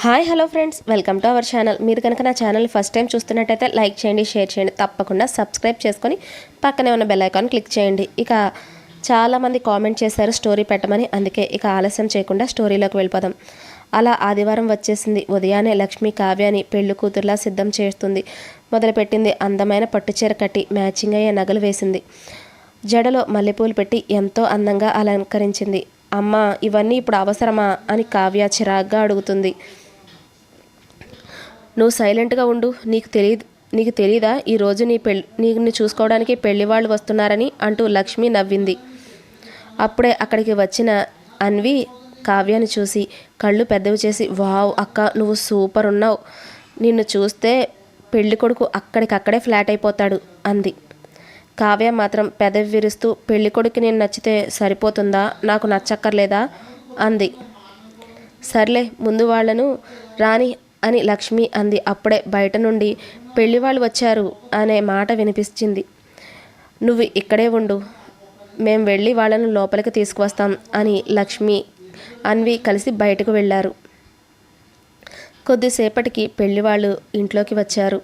Hi hello friends, welcome to our channel. మీరు కనుక నా ఛానల్ ఫస్ట్ టైం చూస్తున్నట్టయితే లైక్ చేయండి, షేర్ చేయండి, తప్పకుండా సబ్స్క్రైబ్ చేసుకొని పక్కనే ఉన్న బెల్ ఐకాన్ క్లిక్ చేయండి. ఇక చాలామంది కామెంట్ చేశారు స్టోరీ పెట్టమని, అందుకే ఇక ఆలస్యం చేయకుండా స్టోరీలోకి వెళ్ళిపోదాం. అలా ఆదివారం వచ్చేసింది. ఉదయాన్నే లక్ష్మి కావ్యాని పెళ్లి కూతురులా సిద్ధం చేస్తుంది. మొదలుపెట్టింది. అందమైన పట్టుచీర కట్టి మ్యాచింగ్ అయ్యే నగలు వేసింది. జడలో మల్లెపూలు పెట్టి ఎంతో అందంగా అలంకరించింది. అమ్మా, ఇవన్నీ ఇప్పుడు అవసరమా అని కావ్య చిరాగ్గా అడుగుతుంది. నువ్వు సైలెంట్గా ఉండు. నీకు తెలీదా ఈరోజు నీకు చూసుకోవడానికి పెళ్లి వాళ్ళు వస్తున్నారని అంటూ లక్ష్మి నవ్వింది. అప్పుడే అక్కడికి వచ్చిన అన్వి కావ్యాన్ని చూసి కళ్ళు పెద్దవి చేసి, వావ్ అక్క, నువ్వు సూపర్ ఉన్నావు. నిన్ను చూస్తే పెళ్లి కొడుకు అక్కడికక్కడే ఫ్లాట్ అయిపోతాడు అంది. కావ్య మాత్రం పెదవి విరుస్తూ, పెళ్లి కొడుకు నేను నచ్చితే సరిపోతుందా, నాకు నచ్చక్కర్లేదా అంది. సర్లే, ముందు వాళ్లను రాని అని లక్ష్మి అంది. అప్పుడే బయట నుండి పెళ్లి వాళ్ళు వచ్చారు అనే మాట వినిపించింది. నువ్వు ఇక్కడే ఉండు, మేం వెళ్ళి వాళ్ళను లోపలికి తీసుకువస్తాం అని లక్ష్మి అన్వి కలిసి బయటకు వెళ్ళారు. కొద్దిసేపటికి పెళ్లి వాళ్ళు ఇంట్లోకి వచ్చారు.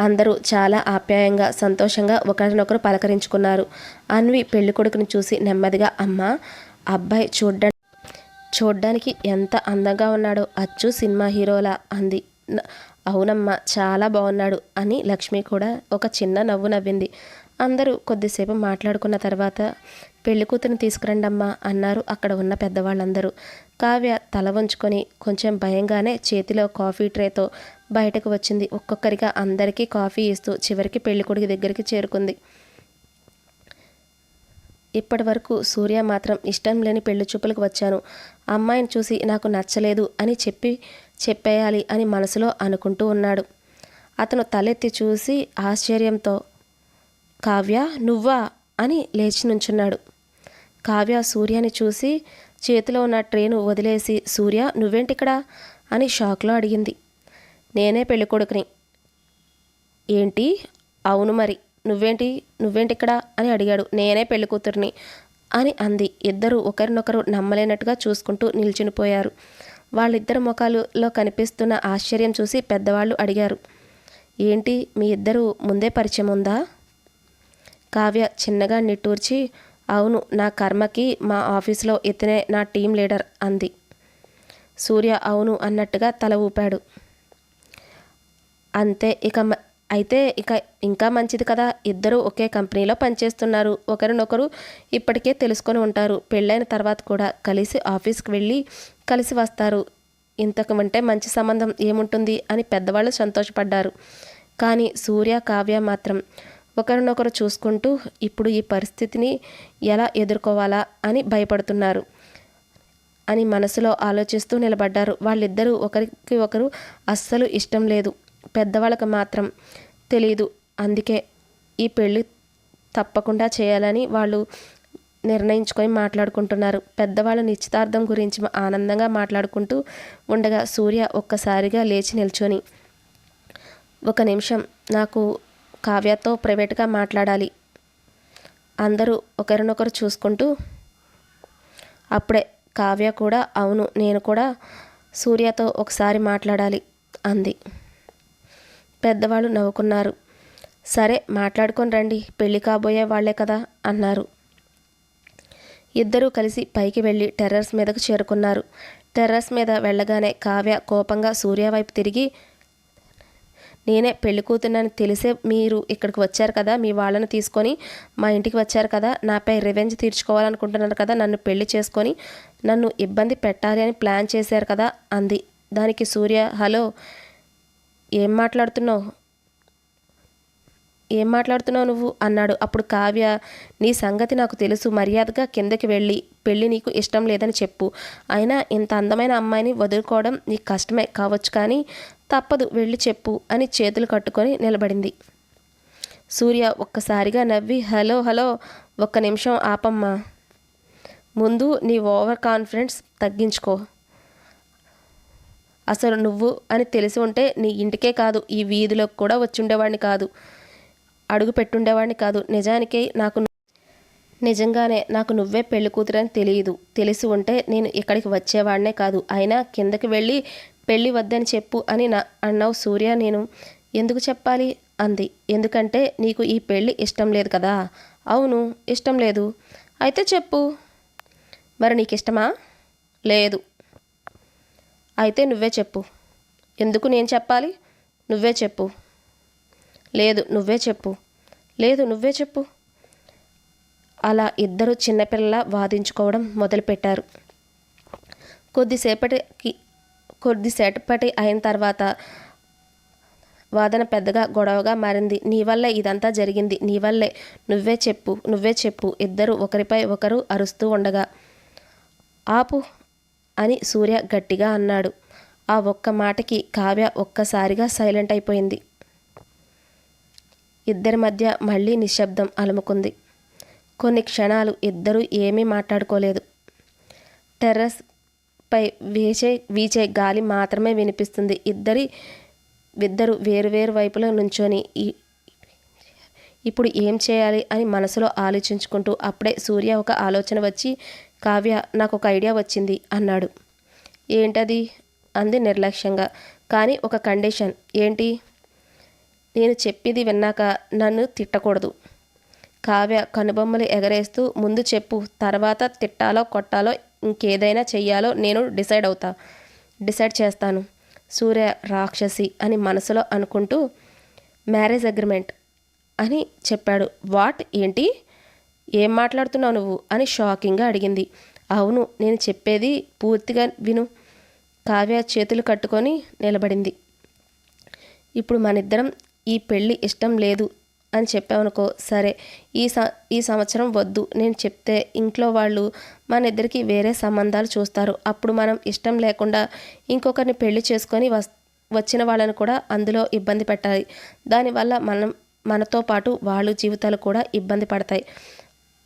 అందరూ చాలా ఆప్యాయంగా సంతోషంగా ఒకరినొకరు పలకరించుకున్నారు. అన్వి పెళ్లి కొడుకుని చూసి నెమ్మదిగా, అమ్మా, అబ్బాయి చూడ్డానికి ఎంత అందంగా ఉన్నాడో, అచ్చు సినిమా హీరోలా అంది. అవునమ్మా, చాలా బాగున్నాడు అని లక్ష్మి కూడా ఒక చిన్న నవ్వు నవ్వింది. అందరూ కొద్దిసేపు మాట్లాడుకున్న తర్వాత పెళ్లి కూతురిని తీసుకురండమ్మా అన్నారు అక్కడ ఉన్న పెద్దవాళ్ళందరూ. కావ్య తల వంచుకొని కొంచెం భయంగానే చేతిలో కాఫీ ట్రేతో బయటకు వచ్చింది. ఒక్కొక్కరిగా అందరికీ కాఫీ ఇస్తూ చివరికి పెళ్లికొడుకు దగ్గరికి చేరుకుంది. ఇప్పటి వరకు సూర్య మాత్రం ఇష్టం లేని పెళ్లి చూపులకు వచ్చాను, అమ్మాయిని చూసి నాకు నచ్చలేదు అని చెప్పేయాలి అని మనసులో అనుకుంటూ ఉన్నాడు. అతను తలెత్తి చూసి ఆశ్చర్యంతో, కావ్య నువ్వా అని లేచి నుంచున్నాడు. కావ్య సూర్యని చూసి చేతిలో ఉన్న ట్రేను వదిలేసి, సూర్య నువ్వేంటిక్కడా అని షాక్లో అడిగింది. నేనే పెళ్లి కొడుకుని. ఏంటి? అవును మరి, నువ్వేంటిక్కడా అని అడిగాడు. నేనే పెళ్లి కూతుర్ని అని అంది. ఇద్దరు ఒకరినొకరు నమ్మలేనట్టుగా చూసుకుంటూ నిల్చునిపోయారు. వాళ్ళిద్దరి ముఖాలలో కనిపిస్తున్న ఆశ్చర్యం చూసి పెద్దవాళ్ళు అడిగారు, ఏంటి మీ ఇద్దరు ముందే పరిచయం ఉందా? కావ్య చిన్నగా నిట్టూర్చి, అవును, నా కర్మకి మా ఆఫీసులో ఇతనే నా టీం లీడర్ అంది. సూర్య అవును అన్నట్టుగా తల ఊపాడు. అంతే, అయితే ఇంకా మంచిది కదా, ఇద్దరు ఒకే కంపెనీలో పనిచేస్తున్నారు, ఒకరినొకరు ఇప్పటికే తెలుసుకొని ఉంటారు, పెళ్ళైన తర్వాత కూడా కలిసి ఆఫీస్కి వెళ్ళి కలిసి వస్తారు, ఇంతకుమంటే మంచి సంబంధం ఏముంటుంది అని పెద్దవాళ్ళు సంతోషపడ్డారు. కానీ సూర్య కావ్య మాత్రం ఒకరినొకరు చూసుకుంటూ ఇప్పుడు ఈ పరిస్థితిని ఎలా ఎదుర్కోవాలా అని భయపడుతున్నారు అని మనసులో ఆలోచిస్తూ నిలబడ్డారు. వాళ్ళిద్దరూ ఒకరికి ఒకరు అస్సలు ఇష్టం లేదు, పెద్దవాళ్ళకి మాత్రం తెలీదు. అందుకే ఈ పెళ్ళి తప్పకుండా చేయాలని వాళ్ళు నిర్ణయించుకొని మాట్లాడుకుంటున్నారు. పెద్దవాళ్ళ నిశ్చితార్థం గురించి ఆనందంగా మాట్లాడుకుంటూ ఉండగా సూర్య ఒక్కసారిగా లేచి నిల్చొని, ఒక నిమిషం, నాకు కావ్యతో ప్రైవేట్గా మాట్లాడాలి. అందరూ ఒకరినొకరు చూసుకుంటూ అప్పుడే కావ్య కూడా, అవును, నేను కూడా సూర్యతో ఒకసారి మాట్లాడాలి అంది. పెద్దవాళ్ళు నవ్వుకున్నారు. సరే, మాట్లాడుకొని రండి, పెళ్ళి కాబోయే వాళ్లే కదా అన్నారు. ఇద్దరూ కలిసి పైకి వెళ్ళి టెర్రస్ మీదకు చేరుకున్నారు. టెర్రస్ మీద వెళ్ళగానే కావ్య కోపంగా సూర్య వైపు తిరిగి, నేనే పెళ్లి కూతున్నని తెలిసే మీరు ఇక్కడికి వచ్చారు కదా, మీ వాళ్ళను తీసుకొని మా ఇంటికి వచ్చారు కదా, నాపై రివెంజ్ తీర్చుకోవాలనుకుంటున్నారు కదా, నన్ను పెళ్లి చేసుకొని నన్ను ఇబ్బంది పెట్టాలి అని ప్లాన్ చేశారు కదా అంది. దానికి సూర్య, హలో, ఏం మాట్లాడుతున్నావు నువ్వు అన్నాడు. అప్పుడు కావ్య, నీ సంగతి నాకు తెలుసు, మర్యాదగా కిందకి వెళ్ళి పెళ్ళి నీకు ఇష్టం లేదని చెప్పు, అయినా ఇంత అందమైన అమ్మాయిని వదులుకోవడం నీకు కష్టమే కావచ్చు, కానీ తప్పదు, వెళ్ళి చెప్పు అని చేతులు కట్టుకొని నిలబడింది. సూర్య ఒక్కసారిగా నవ్వి, హలో, ఒక్క నిమిషం ఆపమ్మా, ముందు నీ ఓవర్ కాన్ఫిడెన్స్ తగ్గించుకో. అసలు నువ్వు అని తెలిసి ఉంటే నీ ఇంటికే కాదు, ఈ వీధిలోకి కూడా వచ్చుండేవాడిని కాదు, అడుగు పెట్టుండేవాడిని కాదు. నిజంగానే నాకు నువ్వే పెళ్లి కూతురని తెలియదు. తెలిసి ఉంటే నేను ఇక్కడికి వచ్చేవాడినే కాదు. అయినా కిందకి వెళ్ళి పెళ్ళి వద్దని చెప్పు అని అన్నావు సూర్య. నేను ఎందుకు చెప్పాలి అంది. ఎందుకంటే నీకు ఈ పెళ్ళి ఇష్టం లేదు కదా. అవును, ఇష్టం లేదు. అయితే చెప్పు. మరి నీకు ఇష్టమా? లేదు. అయితే నువ్వే చెప్పు. ఎందుకు నేను చెప్పాలి? నువ్వే చెప్పు. లేదు నువ్వే చెప్పు. లేదు నువ్వే చెప్పు. అలా ఇద్దరు చిన్నపిల్లల వాదించుకోవడం మొదలుపెట్టారు. కొద్దిసేపటి అయిన తర్వాత వాదన పెద్దగా గొడవగా మారింది. నీ వల్లే ఇదంతా జరిగింది, నీ వల్లే. నువ్వే చెప్పు, నువ్వే చెప్పు. ఇద్దరు ఒకరిపై ఒకరు అరుస్తూ ఉండగా ఆపు అని సూర్య గట్టిగా అన్నాడు. ఆ ఒక్క మాటకి కావ్య ఒక్కసారిగా సైలెంట్ అయిపోయింది. ఇద్దరి మధ్య మళ్ళీ నిశ్శబ్దం అలుముకుంది. కొన్ని క్షణాలు ఇద్దరూ ఏమీ మాట్లాడుకోలేదు. టెర్రస్ పై వీచే గాలి మాత్రమే వినిపిస్తుంది. ఇద్దరు వేరువేరు వైపులో నుంచొని ఇప్పుడు ఏం చేయాలి అని మనసులో ఆలోచించుకుంటూ అప్పుడే సూర్య ఒక ఆలోచన వచ్చి, కావ్య నాకు ఒక ఐడియా వచ్చింది అన్నాడు. ఏంటది అంది నిర్లక్ష్యంగా. కానీ ఒక కండిషన్. ఏంటి? నేను చెప్పేది విన్నాక నన్ను తిట్టకూడదు. కావ్య కనుబొమ్మలు ఎగరేస్తూ ముందు చెప్పు, తర్వాత తిట్టాలో కొట్టాలో ఇంకేదైనా చెయ్యాలో నేను డిసైడ్ చేస్తాను. సూర్య రాక్షసి అని మనసులో అనుకుంటూ మ్యారేజ్ అగ్రిమెంట్ అని చెప్పాడు. వాట్? ఏంటి? ఏం మాట్లాడుతున్నావు నువ్వు అని షాకింగ్గా అడిగింది. అవును, నేను చెప్పేది పూర్తిగా విను. కావ్య చేతులు కట్టుకొని నిలబడింది. ఇప్పుడు మనిద్దరం ఈ పెళ్ళి ఇష్టం లేదు అని చెప్పామనుకో, సరే, ఈ సంవత్సరం వద్దు నేను చెప్తే ఇంట్లో వాళ్ళు మన ఇద్దరికి వేరే సంబంధాలు చూస్తారు. అప్పుడు మనం ఇష్టం లేకుండా ఇంకొకరిని పెళ్లి చేసుకొని వచ్చిన వాళ్ళని కూడా అందులో ఇబ్బంది పెట్టాలి. దానివల్ల మనతో పాటు వాళ్ళ జీవితాలు కూడా ఇబ్బంది పడతాయి.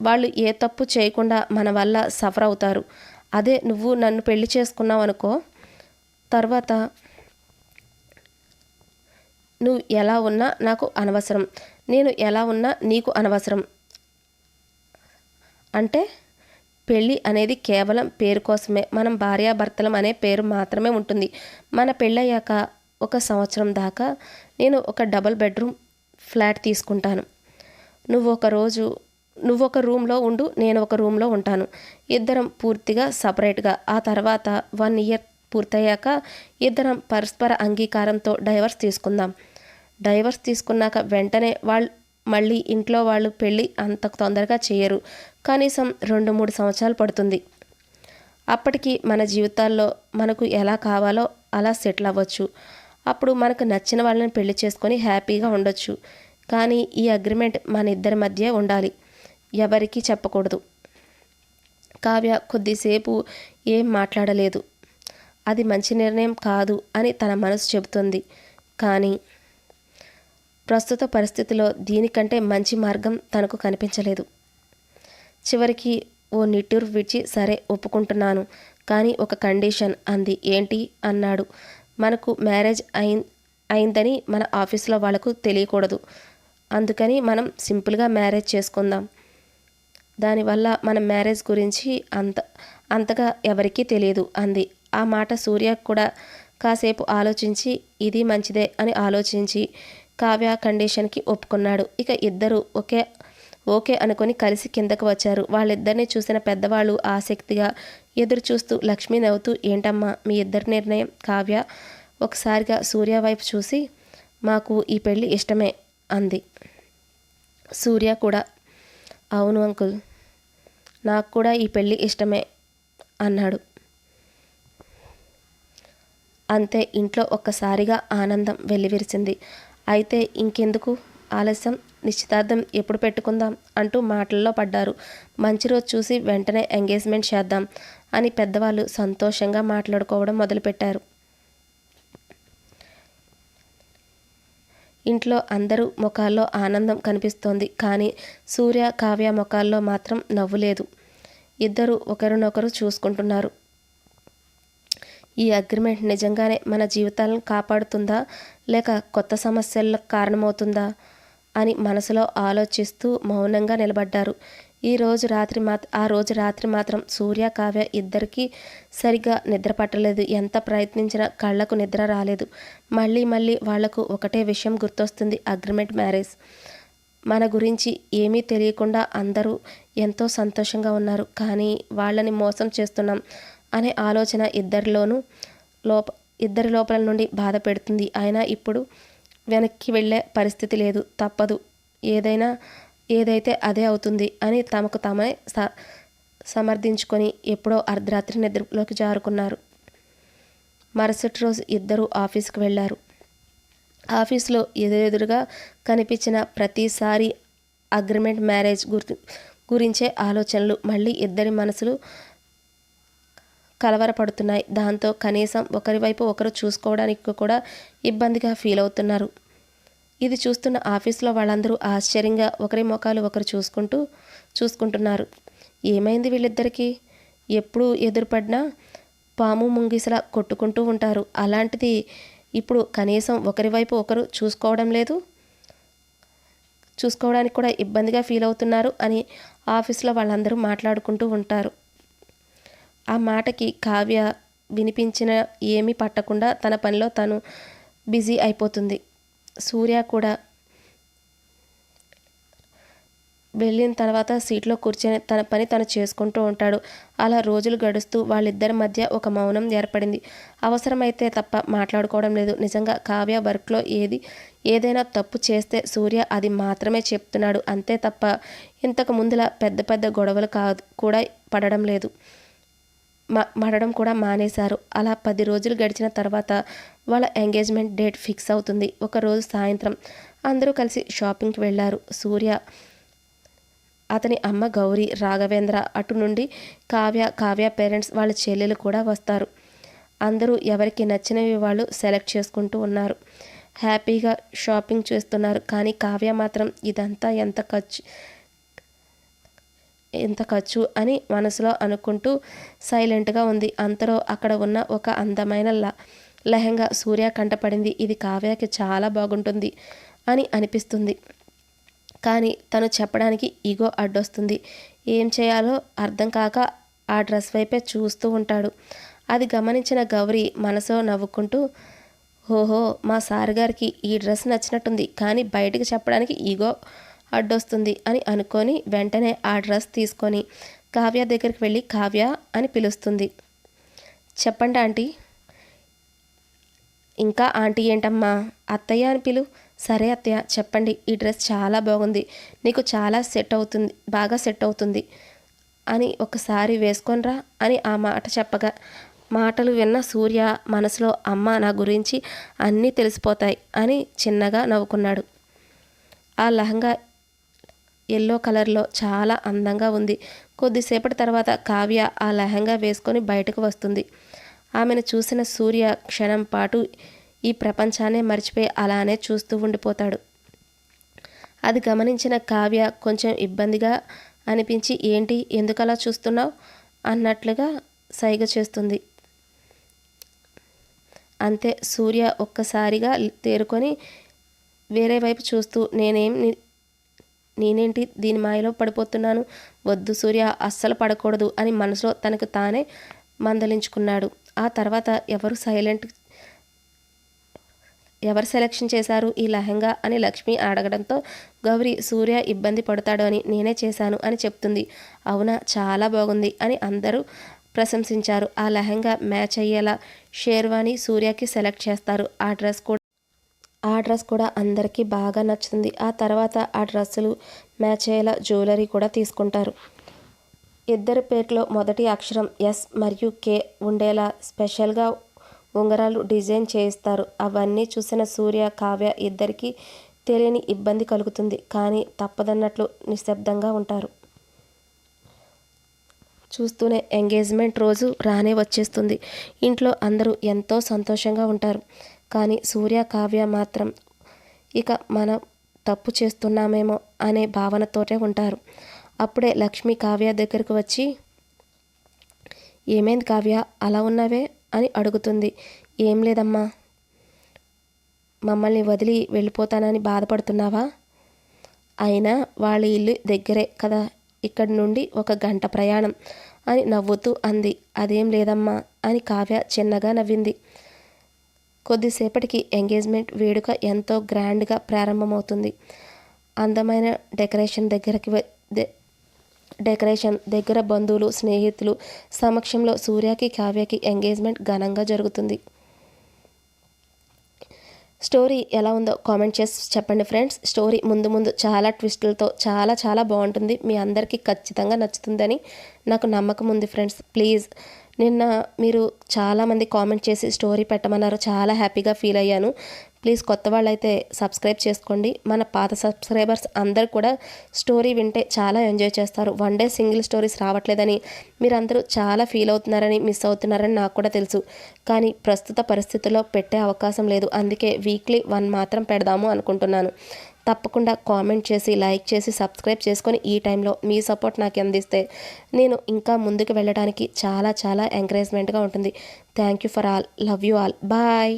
వాళ్ళు ఏ తప్పు చేయకుండా మన వల్ల సఫర్ అవుతారు. అదే నువ్వు నన్ను పెళ్లి చేసుకున్నావు అనుకో, తర్వాత నువ్వు ఎలా ఉన్నా నాకు అనవసరం, నేను ఎలా ఉన్నా నీకు అనవసరం. అంటే పెళ్ళి అనేది కేవలం పేరు కోసమే. మనం భార్యాభర్తలం అనే పేరు మాత్రమే ఉంటుంది. మన పెళ్ళయ్యాక 1 సంవత్సరం దాకా నేను ఒక డబుల్ బెడ్రూమ్ ఫ్లాట్ తీసుకుంటాను. నువ్వు ఒక రూమ్లో ఉండు, నేను ఒక రూమ్లో ఉంటాను. ఇద్దరం పూర్తిగా సపరేట్గా. ఆ తర్వాత 1 ఇయర్ పూర్తయ్యాక ఇద్దరం పరస్పర అంగీకారంతో డైవర్స్ తీసుకుందాం. డైవర్స్ తీసుకున్నాక వెంటనే మళ్ళీ ఇంట్లో వాళ్ళు పెళ్ళి అంత తొందరగా చేయరు. కనీసం 2-3 సంవత్సరాలు పడుతుంది. అప్పటికి మన జీవితాల్లో మనకు ఎలా కావాలో అలా సెటిల్ అవ్వచ్చు. అప్పుడు మనకు నచ్చిన వాళ్ళని పెళ్లి చేసుకొని హ్యాపీగా ఉండొచ్చు. కానీ ఈ అగ్రిమెంట్ మన ఇద్దరి మధ్య ఉండాలి, ఎవరికీ చెప్పకూడదు. కావ్య కొద్దిసేపు ఏం మాట్లాడలేదు. అది మంచి నిర్ణయం కాదు అని తన మనసు చెబుతుంది. కానీ ప్రస్తుత పరిస్థితిలో దీనికంటే మంచి మార్గం తనకు కనిపించలేదు. చివరికి ఓ నిట్టూరు విడిచి సరే ఒప్పుకుంటున్నాను, కానీ ఒక కండిషన్ అంది. ఏంటి అన్నాడు. మనకు మ్యారేజ్ అయిందని మన ఆఫీస్లో వాళ్ళకు తెలియకూడదు. అందుకని మనం సింపుల్గా మ్యారేజ్ చేసుకుందాం. దానివల్ల మన మ్యారేజ్ గురించి అంతగా ఎవరికీ తెలియదు అంది. ఆ మాట సూర్య కూడా కాసేపు ఆలోచించి ఇది మంచిదే అని ఆలోచించి కావ్య కండిషన్కి ఒప్పుకున్నాడు. ఇక ఇద్దరు ఓకే అనుకొని కలిసి కిందకు వచ్చారు. వాళ్ళిద్దరిని చూసిన పెద్దవాళ్ళు ఆసక్తిగా ఎదురు చూస్తూ లక్ష్మి నవ్వుతూ ఏంటమ్మా మీ ఇద్దరి నిర్ణయం? కావ్య ఒకసారిగా సూర్య వైపు చూసి మాకు ఈ పెళ్ళి ఇష్టమే అంది. సూర్య కూడా అవును అంకుల్, నాకు కూడా ఈ పెళ్ళి ఇష్టమే అన్నాడు. అంతే, ఇంట్లో ఒక్కసారిగా ఆనందం వెల్లివిరిసింది. అయితే ఇంకెందుకు ఆలస్యం, నిశ్చితార్థం ఎప్పుడు పెట్టుకుందాం అంటూ మాటల్లో పడ్డారు. మంచి రోజు చూసి వెంటనే ఎంగేజ్మెంట్ చేద్దాం అని పెద్దవాళ్ళు సంతోషంగా మాట్లాడుకోవడం మొదలుపెట్టారు. ఇంట్లో అందరూ ముఖాల్లో ఆనందం కనిపిస్తోంది. కానీ సూర్య కావ్య ముఖాల్లో మాత్రం నవ్వు లేదు. ఇద్దరు ఒకరినొకరు చూసుకుంటున్నారు. ఈ అగ్రిమెంట్ నిజంగానే మన జీవితాలను కాపాడుతుందా లేక కొత్త సమస్యలకు కారణమవుతుందా అని మనసులో ఆలోచిస్తూ మౌనంగా నిలబడ్డారు. ఆ రోజు రాత్రి మాత్రం సూర్య కావ్య ఇద్దరికీ సరిగ్గా నిద్ర పట్టలేదు. ఎంత ప్రయత్నించినా కళ్ళకు నిద్ర రాలేదు. మళ్ళీ మళ్ళీ వాళ్లకు ఒకటే విషయం గుర్తొస్తుంది, అగ్రిమెంట్ మ్యారేజ్. మన గురించి ఏమీ తెలియకుండా అందరూ ఎంతో సంతోషంగా ఉన్నారు. కానీ వాళ్ళని మోసం చేస్తున్నాం అనే ఆలోచన ఇద్దరి లోపల నుండి బాధ పెడుతుంది. అయినా ఇప్పుడు వెనక్కి వెళ్ళే పరిస్థితి లేదు, తప్పదు, ఏదైతే అదే అవుతుంది అని తమకు తామే సమర్థించుకొని ఎప్పుడో అర్ధరాత్రి నిద్రలోకి జారుకున్నారు. మరుసటి రోజు ఇద్దరూ ఆఫీస్కి వెళ్ళారు. ఆఫీస్లో ఎదురుగా కనిపించిన ప్రతిసారి అగ్రిమెంట్ మ్యారేజ్ గురించే ఆలోచనలు. మళ్ళీ ఇద్దరి మనసులు కలవరపడుతున్నాయి. దాంతో కనీసం ఒకరి వైపు ఒకరు చూసుకోవడానికి కూడా ఇబ్బందిగా ఫీల్ అవుతున్నారు. ఇది చూస్తున్న ఆఫీస్లో వాళ్ళందరూ ఆశ్చర్యంగా ఒకరి ముఖాలు ఒకరు చూసుకుంటున్నారు. ఏమైంది వీళ్ళిద్దరికీ? ఎప్పుడు ఎదురుపడినా పాము ముంగిసలా కొట్టుకుంటూ ఉంటారు. అలాంటిది ఇప్పుడు కనీసం ఒకరి వైపు ఒకరు చూసుకోవడానికి కూడా ఇబ్బందిగా ఫీల్ అవుతున్నారు అని ఆఫీస్లో వాళ్ళందరూ మాట్లాడుకుంటూ ఉంటారు. ఆ మాటకి కావ్య వినిపించిన ఏమీ పట్టకుండా తన పనిలో తను బిజీ అయిపోతుంది. సూర్య కూడా వెళ్ళిన తర్వాత సీట్లో కూర్చొని తన పని తను చేసుకుంటూ ఉంటాడు. అలా రోజులు గడుస్తూ వాళ్ళిద్దరి మధ్య ఒక మౌనం ఏర్పడింది. అవసరమైతే తప్ప మాట్లాడుకోవడం లేదు. నిజంగా కావ్య వర్క్లో ఏదైనా తప్పు చేస్తే సూర్య అది మాత్రమే చెప్తున్నాడు, అంతే తప్ప ఇంతకు ముందులా పెద్ద పెద్ద గొడవలు కూడా పడడం కూడా మానేశారు. అలా 10 రోజులు గడిచిన తర్వాత వాళ్ళ ఎంగేజ్మెంట్ డేట్ ఫిక్స్ అవుతుంది. ఒకరోజు సాయంత్రం అందరూ కలిసి షాపింగ్కి వెళ్ళారు. సూర్య, అతని అమ్మ గౌరీ, రాఘవేంద్ర, అటు నుండి కావ్య పేరెంట్స్, వాళ్ళ చెల్లెలు కూడా వస్తారు. అందరూ ఎవరికి నచ్చినవి వాళ్ళు సెలెక్ట్ చేసుకుంటూ ఉన్నారు. హ్యాపీగా షాపింగ్ చేస్తున్నారు. కానీ కావ్య మాత్రం ఇదంతా ఎంత ఖర్చు అని మనసులో అనుకుంటూ సైలెంట్గా ఉంది. అంతలో అక్కడ ఉన్న ఒక అందమైన లెహంగా సూర్య కంటపడింది. ఇది కావ్యకి చాలా బాగుంటుంది అని అనిపిస్తుంది. కానీ తను చెప్పడానికి ఈగో అడ్డొస్తుంది. ఏం చేయాలో అర్థం కాక ఆ డ్రెస్ వైపే చూస్తూ ఉంటాడు. అది గమనించిన గౌరీ మనసులో నవ్వుకుంటూ, ఓహో, మా సార్ గారికి ఈ డ్రెస్ నచ్చినట్టుంది, కానీ బయటికి చెప్పడానికి ఈగో అడ్డొస్తుంది అని అనుకొని వెంటనే ఆ డ్రెస్ తీసుకొని కావ్య దగ్గరికి వెళ్ళి కావ్య అని పిలుస్తుంది. చెప్పండి ఆంటీ. ఇంకా ఆంటీ ఏంటమ్మా, అత్తయ్య అని పిలు. సరే అత్తయ్య, చెప్పండి. ఈ డ్రెస్ చాలా బాగుంది, నీకు చాలా బాగా సెట్ అవుతుంది అని ఒకసారి వేసుకొనిరా అని ఆ మాట చెప్పగా మాటలు విన్న సూర్య మనసులో, అమ్మ నా గురించి అన్నీ తెలిసిపోతాయి అని చిన్నగా నవ్వుకున్నాడు. ఆ లెహంగా ఎల్లో కలర్లో చాలా అందంగా ఉంది. కొద్దిసేపటి తర్వాత కావ్య ఆ లెహంగా వేసుకొని బయటకు వస్తుంది. ఆమెను చూసిన సూర్య క్షణం పాటు ఈ ప్రపంచాన్నే మర్చిపోయి అలానే చూస్తూ ఉండిపోతాడు. అది గమనించిన కావ్య కొంచెం ఇబ్బందిగా అనిపించి, ఏంటి, ఎందుకలా చూస్తున్నావు అన్నట్లుగా సైగ చేస్తుంది. అంతే సూర్య ఒక్కసారిగా తేరుకొని వేరే వైపు చూస్తూ, నేనేంటి దీని మాయలో పడిపోతున్నాను, వద్దు సూర్య, అస్సలు పడకూడదు అని మనసులో తనకు తానే మందలించుకున్నాడు. ఆ తర్వాత ఎవరు సెలెక్షన్ చేశారు ఈ లెహంగా అని లక్ష్మి అడగడంతో గౌరీ సూర్య ఇబ్బంది పడతాడు అని నేనే చేశాను అని చెప్తుంది. అవునా, చాలా బాగుంది అని అందరూ ప్రశంసించారు. ఆ లెహంగా మ్యాచ్ అయ్యేలా షేర్వాణి సూర్యకి సెలెక్ట్ చేస్తారు. ఆ డ్రెస్ కూడా అందరికీ బాగా నచ్చుతుంది. ఆ తర్వాత ఆ డ్రెస్సులు మ్యాచ్ అయ్యేలా జ్యువెలరీ కూడా తీసుకుంటారు. ఇద్దరి పేర్లో మొదటి అక్షరం ఎస్ మరియు కే ఉండేలా స్పెషల్గా ఉంగరాలు డిజైన్ చేయిస్తారు. అవన్నీ చూసిన సూర్య కావ్య ఇద్దరికీ తెలియని ఇబ్బంది కలుగుతుంది. కానీ తప్పదన్నట్లు నిశ్శబ్దంగా ఉంటారు. చూస్తూనే ఎంగేజ్మెంట్ రోజు రానే వచ్చేస్తుంది. ఇంట్లో అందరూ ఎంతో సంతోషంగా ఉంటారు. కానీ సూర్య కావ్య మాత్రం ఇక మనం తప్పు చేస్తున్నామేమో అనే భావనతోటే ఉంటారు. అప్పుడే లక్ష్మి కావ్య దగ్గరకు వచ్చి, ఏమైంది కావ్య, అలా ఉన్నావే అని అడుగుతుంది. ఏం లేదమ్మా, మమ్మల్ని వదిలి వెళ్ళిపోతానని బాధపడుతున్నావా? అయినా వాళ్ళ ఇల్లు దగ్గరే కదా, ఇక్కడి నుండి 1 గంట ప్రయాణం అని నవ్వుతూ అంది. అదేం లేదమ్మా అని కావ్య చిన్నగా నవ్వింది. కొద్దిసేపటికి ఎంగేజ్మెంట్ వేడుక ఎంతో గ్రాండ్గా ప్రారంభమవుతుంది. అందమైన డెకరేషన్ దగ్గర బంధువులు, స్నేహితులు సమక్షంలో సూర్యకి, కావ్యకి ఎంగేజ్మెంట్ ఘనంగా జరుగుతుంది. స్టోరీ ఎలా ఉందో కామెంట్ చేసి చెప్పండి ఫ్రెండ్స్. స్టోరీ ముందు ముందు చాలా ట్విస్టులతో చాలా చాలా బాగుంటుంది. మీ అందరికీ ఖచ్చితంగా నచ్చుతుందని నాకు నమ్మకం ఉంది ఫ్రెండ్స్. ప్లీజ్, నిన్న మీరు చాలామంది కామెంట్ చేసి స్టోరీ పెట్టమన్నారు. చాలా హ్యాపీగా ఫీల్ అయ్యాను. ప్లీజ్ కొత్త వాళ్ళైతే సబ్స్క్రైబ్ చేసుకోండి. మన పాత సబ్స్క్రైబర్స్ అందరూ కూడా స్టోరీ వింటే చాలా ఎంజాయ్ చేస్తారు. 1 డే సింగిల్ స్టోరీస్ రావట్లేదని మీరందరూ చాలా ఫీల్ అవుతున్నారని, మిస్ అవుతున్నారని నాకు కూడా తెలుసు. కానీ ప్రస్తుత పరిస్థితుల్లో పెట్టే అవకాశం లేదు. అందుకే వీక్లీ 1 మాత్రం పెడదాము అనుకుంటున్నాను. తప్పకుండా కామెంట్ చేసి, లైక్ చేసి, సబ్స్క్రైబ్ చేసుకొని ఈ టైంలో మీ సపోర్ట్ నాకు అందిస్తే నేను ఇంకా ముందుకు వెళ్ళడానికి చాలా చాలా ఎంకరేజ్మెంట్గా ఉంటుంది. Thank you for all. Love you all. Bye.